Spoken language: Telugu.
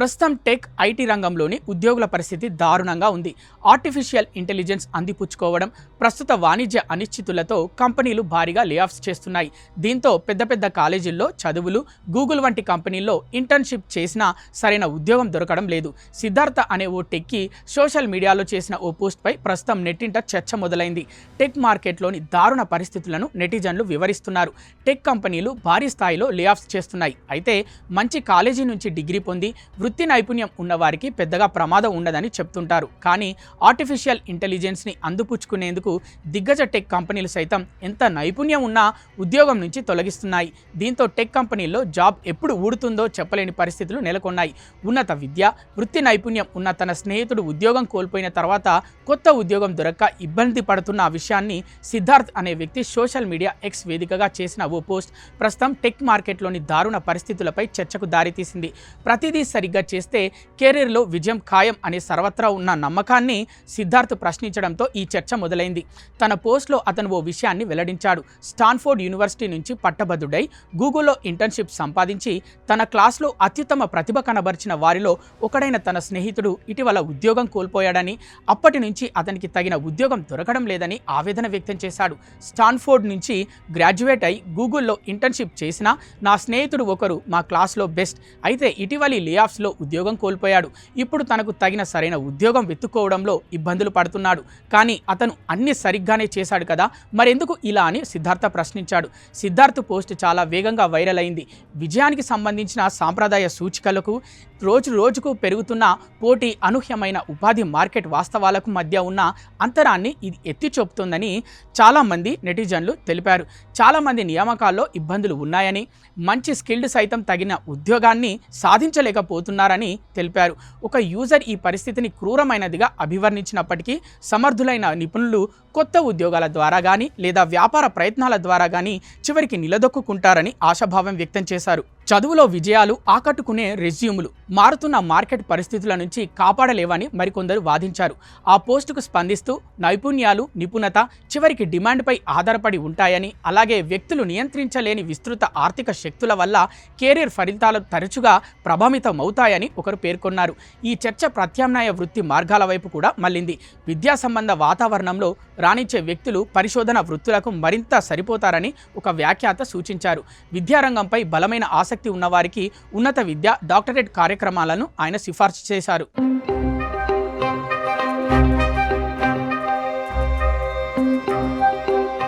ప్రస్తుతం టెక్ ఐటీ రంగంలోని ఉద్యోగుల పరిస్థితి దారుణంగా ఉంది. ఆర్టిఫిషియల్ ఇంటెలిజెన్స్ అందిపుచ్చుకోవడం, ప్రస్తుత వాణిజ్య అనిశ్చితులతో కంపెనీలు భారీగా లేఆఫ్స్ చేస్తున్నాయి. దీంతో పెద్ద పెద్ద కాలేజీల్లో చదువులు, గూగుల్ వంటి కంపెనీల్లో ఇంటర్న్షిప్ చేసినా సరైన ఉద్యోగం దొరకడం లేదు. సిద్ధార్థ అనే ఓ టెక్కి సోషల్ మీడియాలో చేసిన ఓ పోస్ట్పై ప్రస్తుతం నెట్టింట చర్చ మొదలైంది. టెక్ మార్కెట్లోని దారుణ పరిస్థితులను నెటిజన్లు వివరిస్తున్నారు. టెక్ కంపెనీలు భారీ స్థాయిలో లేఆఫ్స్ చేస్తున్నాయి. అయితే మంచి కాలేజీ నుంచి డిగ్రీ పొంది వృత్తి నైపుణ్యం ఉన్నవారికి పెద్దగా ప్రమాదం ఉండదని చెప్తుంటారు. కానీ ఆర్టిఫిషియల్ ఇంటెలిజెన్స్ని అందిపుచ్చుకునేందుకు దిగ్గజ టెక్ కంపెనీలు సైతం ఎంత నైపుణ్యం ఉన్నా ఉద్యోగం నుంచి తొలగిస్తున్నాయి. దీంతో టెక్ కంపెనీల్లో జాబ్ ఎప్పుడు ఊడుతుందో చెప్పలేని పరిస్థితులు నెలకొన్నాయి. ఉన్నత విద్య, వృత్తి నైపుణ్యం ఉన్న తన స్నేహితుడు ఉద్యోగం కోల్పోయిన తర్వాత కొత్త ఉద్యోగం దొరక్క ఇబ్బంది పడుతున్న విషయాన్ని సిద్ధార్థ్ అనే వ్యక్తి సోషల్ మీడియా ఎక్స్ వేదికగా చేసిన ఓ పోస్ట్ ప్రస్తుతం టెక్ మార్కెట్లోని దారుణ పరిస్థితులపై చర్చకు దారితీసింది. ప్రతిదీ సరిగ్గా చేస్తే కెరీర్లో విజయం ఖాయం అనే సర్వత్రా ఉన్న నమ్మకాన్ని సిద్ధార్థ్ ప్రశ్నించడంతో ఈ చర్చ మొదలైంది. తన పోస్ట్లో అతను ఓ విషయాన్ని వెల్లడించాడు. స్టాన్ఫోర్డ్ యూనివర్సిటీ నుంచి పట్టభద్రుడై గూగుల్లో ఇంటర్న్షిప్ సంపాదించి తన క్లాస్లో అత్యుత్తమ ప్రతిభ కనబరిచిన వారిలో ఒకడైన తన స్నేహితుడు ఇటీవల ఉద్యోగం కోల్పోయాడని, అప్పటి నుంచి అతనికి తగిన ఉద్యోగం దొరకడం లేదని ఆవేదన వ్యక్తం చేశాడు. స్టాన్ఫోర్డ్ నుంచి గ్రాడ్యుయేట్ అయి గూగుల్లో ఇంటర్న్షిప్ చేసిన నా స్నేహితుడు ఒకరు మా క్లాస్లో బెస్ట్, అయితే ఇటీవలి లేఆఫ్స్లో ఉద్యోగం కోల్పోయాడు. ఇప్పుడు తనకు తగిన సరైన ఉద్యోగం వెతుక్కోవడంలో ఇబ్బందులు పడుతున్నాడు. కానీ అతను అన్ని సరిగ్గానే చేశాడు కదా, మరెందుకు ఇలా అని సిద్ధార్థ ప్రశ్నించాడు. సిద్ధార్థ్ పోస్ట్ చాలా వేగంగా వైరల్ అయింది. విజయానికి సంబంధించిన సాంప్రదాయ సూచికలకు, రోజు రోజుకు పెరుగుతున్న పోటీ, అనూహ్యమైన ఉపాధి మార్కెట్ వాస్తవాలకు మధ్య ఉన్న అంతరాన్ని ఇది ఎత్తి చూపుతుందని చాలామంది నెటిజన్లు తెలిపారు. చాలామంది నియామకాల్లో ఇబ్బందులు ఉన్నాయని, మంచి స్కిల్డ్ సైతం తగిన ఉద్యోగాన్ని సాధించలేకపోతున్నారని తెలిపారు. ఒక యూజర్ ఈ పరిస్థితిని క్రూరమైనదిగా అభివర్ణించినప్పటికీ సమర్థులైన నిపుణులు కొత్త ఉద్యోగాల ద్వారా కానీ లేదా వ్యాపార ప్రయత్నాల ద్వారా కానీ చివరికి నిలదొక్కుంటారని ఆశాభావం వ్యక్తం చేశారు. చదువులో విజయాలు, ఆకట్టుకునే రెజ్యూములు మారుతున్న మార్కెట్ పరిస్థితుల నుంచి కాపాడలేవని మరికొందరు వాదించారు. ఆ పోస్టుకు స్పందిస్తూ నైపుణ్యాలు, నిపుణత చివరికి డిమాండ్పై ఆధారపడి ఉంటాయని, అలాగే వ్యక్తులు నియంత్రించలేని విస్తృత ఆర్థిక శక్తుల వల్ల కెరీర్ ఫలితాలు తరచుగా ప్రభావితమవుతాయని ఒకరు పేర్కొన్నారు. ఈ చర్చ ప్రత్యామ్నాయ వృత్తి మార్గాల వైపు కూడా మళ్ళింది. విద్యా సంబంధ వాతావరణంలో రాణించే వ్యక్తులు పరిశోధన వృత్తులకు మరింత సరిపోతారని ఒక వ్యాఖ్యాత సూచించారు. విద్యారంగంపై బలమైన ఆసక్తి ఉన్నవారికి ఉన్నత విద్య, డాక్టరేట్ కార్యక్రమాలను ఆయన సిఫార్సు చేశారు.